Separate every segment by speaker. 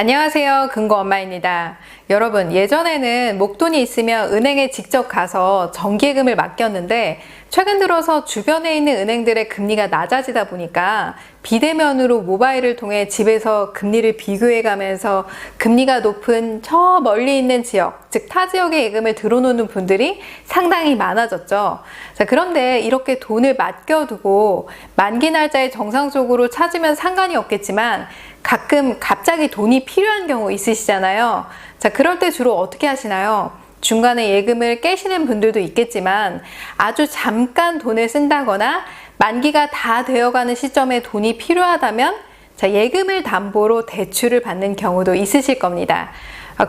Speaker 1: 안녕하세요. 금고엄마입니다. 여러분, 예전에는 목돈이 있으면 은행에 직접 가서 정기예금을 맡겼는데 최근 들어서 주변에 있는 은행들의 금리가 낮아지다 보니까 비대면으로 모바일을 통해 집에서 금리를 비교해 가면서 금리가 높은 저 멀리 있는 지역, 즉 타 지역의 예금을 들어놓는 분들이 상당히 많아졌죠. 자, 그런데 이렇게 돈을 맡겨두고 만기 날짜에 정상적으로 찾으면 상관이 없겠지만 가끔 갑자기 돈이 필요한 경우 있으시잖아요. 자, 그럴 때 주로 어떻게 하시나요? 중간에 예금을 깨시는 분들도 있겠지만 아주 잠깐 돈을 쓴다거나 만기가 다 되어가는 시점에 돈이 필요하다면 예금을 담보로 대출을 받는 경우도 있으실 겁니다.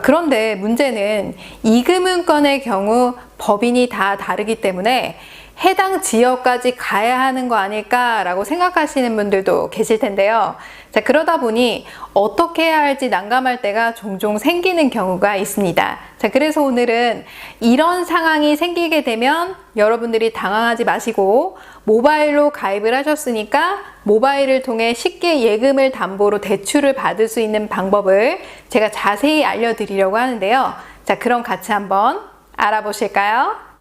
Speaker 1: 그런데 문제는 이금융권의 경우 법인이 다 다르기 때문에 해당 지역까지 가야 하는 거 아닐까라고 생각하시는 분들도 계실 텐데요. 자, 그러다 보니 어떻게 해야 할지 난감할 때가 종종 생기는 경우가 있습니다. 자, 그래서 오늘은 이런 상황이 생기게 되면 여러분들이 당황하지 마시고 모바일로 가입을 하셨으니까 모바일을 통해 쉽게 예금을 담보로 대출을 받을 수 있는 방법을 제가 자세히 알려드리려고 하는데요. 자, 그럼 같이 한번 알아보실까요?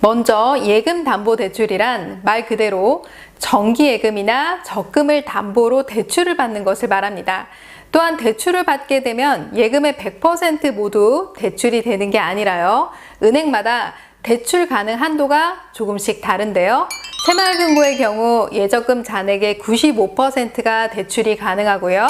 Speaker 1: 먼저 예금담보대출이란 말 그대로 정기예금이나 적금을 담보로 대출을 받는 것을 말합니다. 또한 대출을 받게 되면 예금의 100% 모두 대출이 되는 게 아니라요. 은행마다 대출 가능 한도가 조금씩 다른데요. 새마을금고의 경우 예적금 잔액의 95%가 대출이 가능하고요.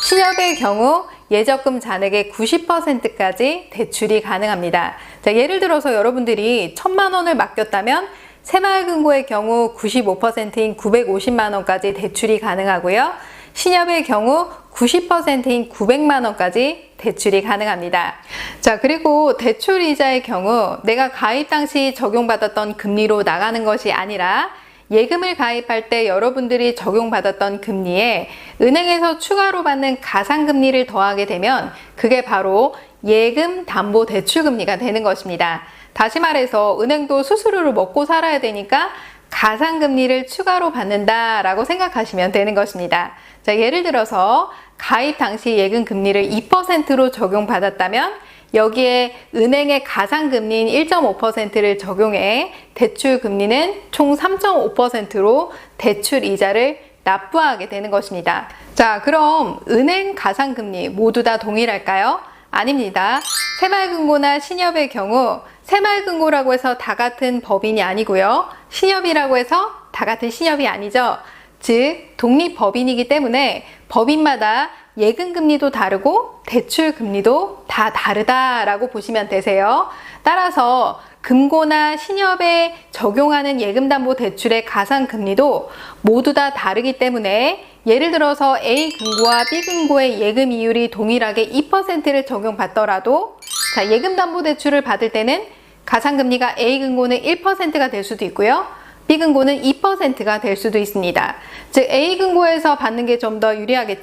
Speaker 1: 신협의 경우 예적금 잔액의 90%까지 대출이 가능합니다. 자, 예를 들어서 여러분들이 1,000만 원을 맡겼다면 새마을금고의 경우 95%인 950만 원까지 대출이 가능하고요. 신협의 경우 90%인 900만 원까지 대출이 가능합니다. 자, 그리고 대출 이자의 경우 내가 가입 당시 적용받았던 금리로 나가는 것이 아니라 예금을 가입할 때 여러분들이 적용받았던 금리에 은행에서 추가로 받는 가상금리를 더하게 되면 그게 바로 예금 담보 대출 금리가 되는 것입니다. 다시 말해서 은행도 수수료를 먹고 살아야 되니까 가상금리를 추가로 받는다라고 생각하시면 되는 것입니다. 자, 예를 들어서 가입 당시 예금 금리를 2%로 적용받았다면 여기에 은행의 가상금리인 1.5%를 적용해 대출 금리는 총 3.5%로 대출 이자를 납부하게 되는 것입니다. 자, 그럼 은행 가상금리 모두 다 동일할까요? 아닙니다. 새마을금고나 신협의 경우 새마을금고라고 해서 다 같은 법인이 아니고요. 신협이라고 해서 다 같은 신협이 아니죠. 즉 독립법인이기 때문에 법인마다 예금금리도 다르고 대출금리도 다 다르다라고 보시면 되세요. 따라서 금고나 신협에 적용하는 예금담보대출의 가상금리도 모두 다 다르기 때문에 예를 들어서 A금고와 B금고의 예금 이율이 동일하게 2%를 적용받더라도 자, 예금담보대출을 받을 때는 가상금리가 A금고는 1%가 될 수도 있고요. B금고는 2%가 될 수도 있습니다. 즉 A금고에서 받는 게 좀 더 유리하겠죠?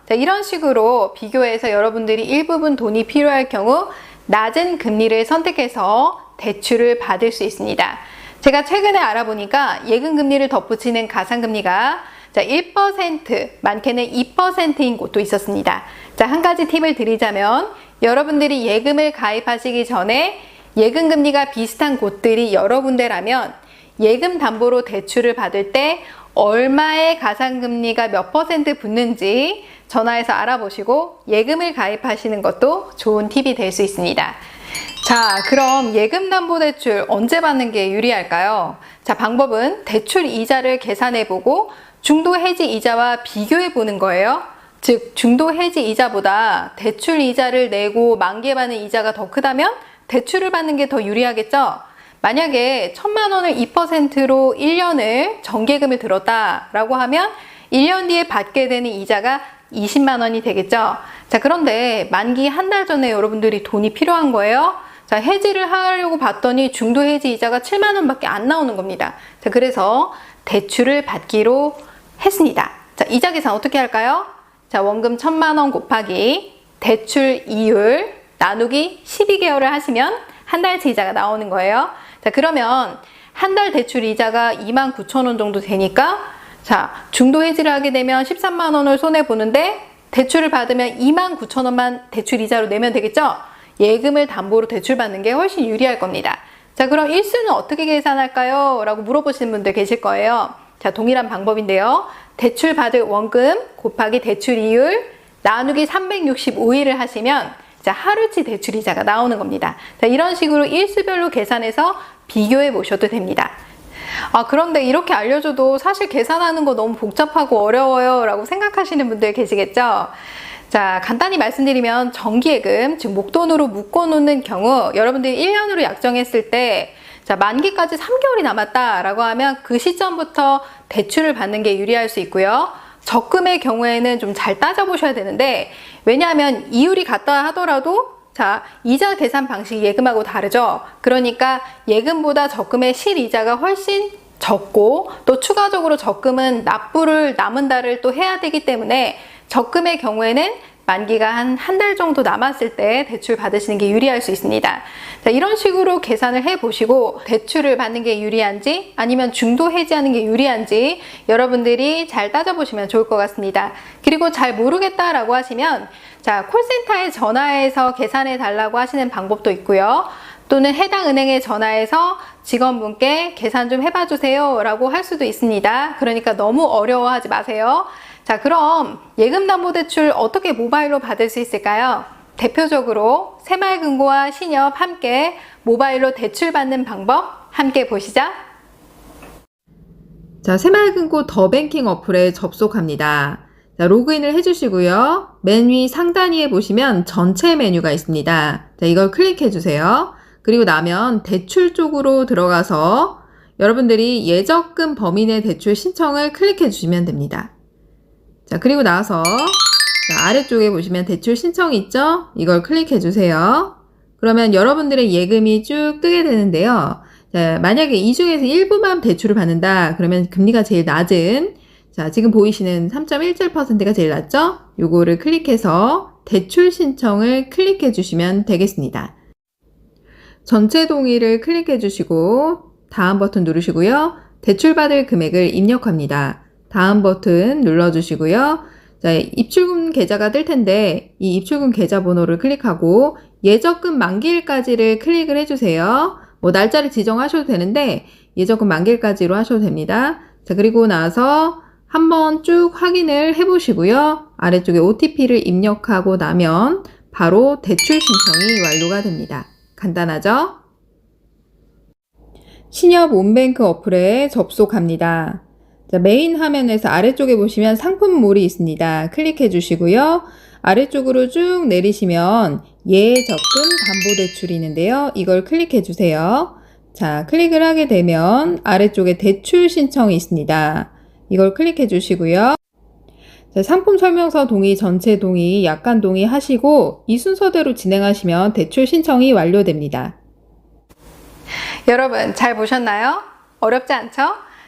Speaker 1: 자, 이런 식으로 비교해서 여러분들이 일부분 돈이 필요할 경우 낮은 금리를 선택해서 대출을 받을 수 있습니다. 제가 최근에 알아보니까 예금 금리를 덧붙이는 가상금리가 1%, 많게는 2%인 곳도 있었습니다. 자, 한 가지 팁을 드리자면 여러분들이 예금을 가입하시기 전에 예금 금리가 비슷한 곳들이 여러 군데라면 예금 담보로 대출을 받을 때 얼마의 가상금리가 몇 % 붙는지 전화해서 알아보시고 예금을 가입하시는 것도 좋은 팁이 될 수 있습니다. 자, 그럼 예금담보대출 언제 받는 게 유리할까요? 자, 방법은 대출 이자를 계산해보고 중도해지 이자와 비교해보는 거예요. 즉 중도해지 이자보다 대출 이자를 내고 만기에 받는 이자가 더 크다면 대출을 받는 게 더 유리하겠죠? 만약에 1,000만 원을 2%로 1년을 정기예금을 들었다라고 하면 1년 뒤에 받게 되는 이자가 20만 원이 되겠죠. 자, 그런데 만기 한 달 전에 여러분들이 돈이 필요한 거예요. 자, 해지를 하려고 봤더니 중도 해지 이자가 7만 원밖에 안 나오는 겁니다. 자, 그래서 대출을 받기로 했습니다. 자, 이자 계산 어떻게 할까요? 자, 원금 1,000만 원 곱하기 대출 이율 나누기 12개월을 하시면 한 달치 이자가 나오는 거예요. 자, 그러면 한 달 대출 이자가 29,000원 정도 되니까 자, 중도 해지를 하게 되면 13만 원을 손해 보는데 대출을 받으면 29,000원만 대출 이자로 내면 되겠죠? 예금을 담보로 대출받는 게 훨씬 유리할 겁니다. 자, 그럼 일수는 어떻게 계산할까요? 라고 물어보시는 분들 계실 거예요. 자, 동일한 방법인데요. 대출 받을 원금 곱하기 대출 이율 나누기 365일을 하시면 자, 하루치 대출 이자가 나오는 겁니다. 자, 이런 식으로 일수별로 계산해서 비교해 보셔도 됩니다. 그런데 이렇게 알려줘도 사실 계산하는 거 너무 복잡하고 어려워요 라고 생각하시는 분들 계시겠죠? 자, 간단히 말씀드리면 정기예금, 즉 목돈으로 묶어놓는 경우 여러분들이 1년으로 약정했을 때 자, 만기까지 3개월이 남았다라고 하면 그 시점부터 대출을 받는 게 유리할 수 있고요. 적금의 경우에는 좀 잘 따져보셔야 되는데 왜냐하면 이율이 같다 하더라도 자, 이자 계산 방식이 예금하고 다르죠. 그러니까 예금보다 적금의 실이자가 훨씬 적고 또 추가적으로 적금은 납부를 남은 달을 또 해야 되기 때문에 적금의 경우에는 만기가 한 달 정도 남았을 때 대출 받으시는 게 유리할 수 있습니다. 자, 이런 식으로 계산을 해 보시고 대출을 받는 게 유리한지 아니면 중도 해지하는 게 유리한지 여러분들이 잘 따져보시면 좋을 것 같습니다. 그리고 잘 모르겠다라고 하시면 자, 콜센터에 전화해서 계산해 달라고 하시는 방법도 있고요. 또는 해당 은행에 전화해서 직원분께 계산 좀 해봐 주세요 라고 할 수도 있습니다. 그러니까 너무 어려워하지 마세요. 자, 그럼 예금담보대출 어떻게 모바일로 받을 수 있을까요? 대표적으로 새마을금고와 신협 함께 모바일로 대출 받는 방법 함께 보시죠.
Speaker 2: 자, 새마을금고 더뱅킹 어플에 접속합니다. 자, 로그인을 해주시고요. 맨 위 상단위에 보시면 전체 메뉴가 있습니다. 자, 이걸 클릭해 주세요. 그리고 나면 대출 쪽으로 들어가서 여러분들이 예적금 범위 내 대출 신청을 클릭해 주시면 됩니다. 자, 그리고 나서 자, 아래쪽에 보시면 대출 신청이 있죠? 이걸 클릭해 주세요. 그러면 여러분들의 예금이 쭉 뜨게 되는데요. 자, 만약에 이 중에서 일부만 대출을 받는다 그러면 금리가 제일 낮은 자, 지금 보이시는 3.17%가 제일 낮죠? 요거를 클릭해서 대출 신청을 클릭해 주시면 되겠습니다. 전체 동의를 클릭해 주시고 다음 버튼 누르시고요. 대출받을 금액을 입력합니다. 다음 버튼 눌러주시고요. 자, 입출금 계좌가 뜰 텐데 이 입출금 계좌 번호를 클릭하고 예적금 만기일까지를 클릭을 해주세요. 뭐 날짜를 지정하셔도 되는데 예적금 만기일까지로 하셔도 됩니다. 자, 그리고 나서 한번 쭉 확인을 해보시고요. 아래쪽에 OTP를 입력하고 나면 바로 대출 신청이 완료가 됩니다. 간단하죠? 신협 온뱅크 어플에 접속합니다. 자, 메인 화면에서 아래쪽에 보시면 상품몰이 있습니다. 클릭해 주시고요. 아래쪽으로 쭉 내리시면 예적금 담보대출이 있는데요. 이걸 클릭해 주세요. 자, 클릭을 하게 되면 아래쪽에 대출 신청이 있습니다. 이걸 클릭해 주시고요. 자, 상품 설명서 동의, 전체 동의, 약관 동의 하시고 이 순서대로 진행하시면 대출 신청이 완료됩니다.
Speaker 1: 여러분 잘 보셨나요? 어렵지 않죠?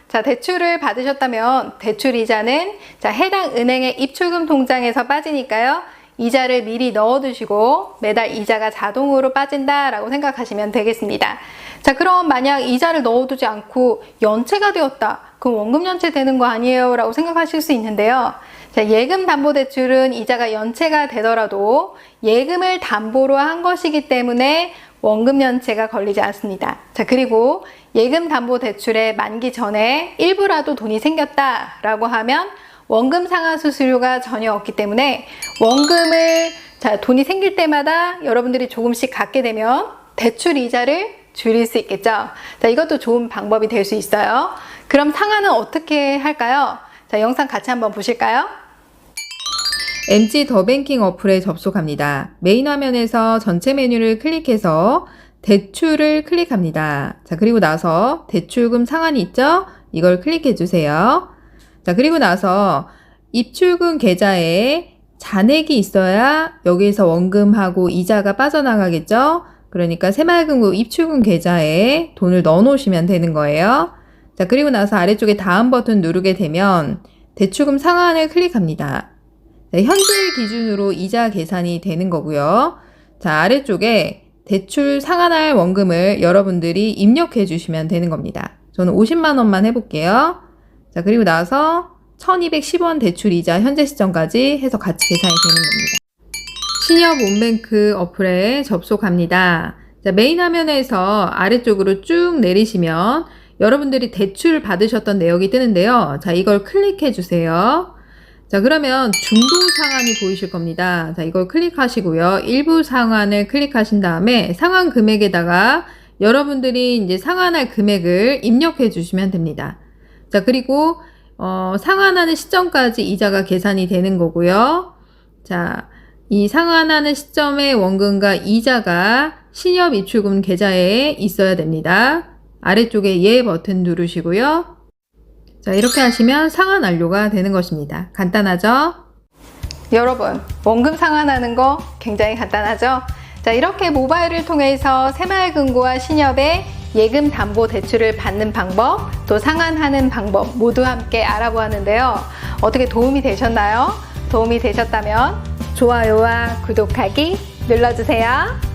Speaker 1: 자, 대출을 받으셨다면 대출 이자는 자, 해당 은행의 입출금 통장에서 빠지니까요. 이자를 미리 넣어두시고 매달 이자가 자동으로 빠진다라고 생각하시면 되겠습니다. 자, 그럼 만약 이자를 넣어두지 않고 연체가 되었다. 그럼 원금 연체 되는 거 아니에요? 라고 생각하실 수 있는데요. 자, 예금 담보대출은 이자가 연체가 되더라도 예금을 담보로 한 것이기 때문에 원금 연체가 걸리지 않습니다. 자, 그리고 예금 담보대출의 만기 전에 일부라도 돈이 생겼다라고 하면 원금 상환 수수료가 전혀 없기 때문에 원금을 자, 돈이 생길 때마다 여러분들이 조금씩 갖게 되면 대출 이자를 줄일 수 있겠죠. 자, 이것도 좋은 방법이 될 수 있어요. 그럼 상환은 어떻게 할까요? 자, 영상 같이 한번 보실까요?
Speaker 2: MG 더뱅킹 어플에 접속합니다. 메인 화면에서 전체 메뉴를 클릭해서 대출을 클릭합니다. 자, 그리고 나서 대출금 상환이 있죠? 이걸 클릭해 주세요. 자, 그리고 나서 입출금 계좌에 잔액이 있어야 여기에서 원금하고 이자가 빠져나가겠죠? 그러니까 새마을금고 입출금 계좌에 돈을 넣어 놓으시면 되는 거예요. 자, 그리고 나서 아래쪽에 다음 버튼 누르게 되면 대출금 상환을 클릭합니다. 네, 현재 기준으로 이자 계산이 되는 거고요. 자, 아래쪽에 대출 상환할 원금을 여러분들이 입력해 주시면 되는 겁니다. 저는 50만 원만 해볼게요. 자, 그리고 나서 1210원 대출 이자 현재 시점까지 해서 같이 계산이 되는 겁니다. 신협 온뱅크 어플에 접속합니다. 자, 메인 화면에서 아래쪽으로 쭉 내리시면 여러분들이 대출 받으셨던 내역이 뜨는데요. 자, 이걸 클릭해 주세요. 자, 그러면 중도 상환이 보이실 겁니다. 자, 이걸 클릭하시고요. 일부 상환을 클릭하신 다음에 상환 금액에다가 여러분들이 이제 상환할 금액을 입력해 주시면 됩니다. 자, 그리고 상환하는 시점까지 이자가 계산이 되는 거고요. 자, 이 상환하는 시점의 원금과 이자가 신협 입출금 계좌에 있어야 됩니다. 아래쪽에 예 버튼 누르시고요. 자, 이렇게 하시면 상환 완료가 되는 것입니다. 간단하죠?
Speaker 1: 여러분, 원금 상환하는 거 굉장히 간단하죠? 자, 이렇게 모바일을 통해서 새마을금고와 신협의 예금 담보 대출을 받는 방법, 또 상환하는 방법 모두 함께 알아보았는데요. 어떻게 도움이 되셨나요? 도움이 되셨다면 좋아요와 구독하기 눌러주세요.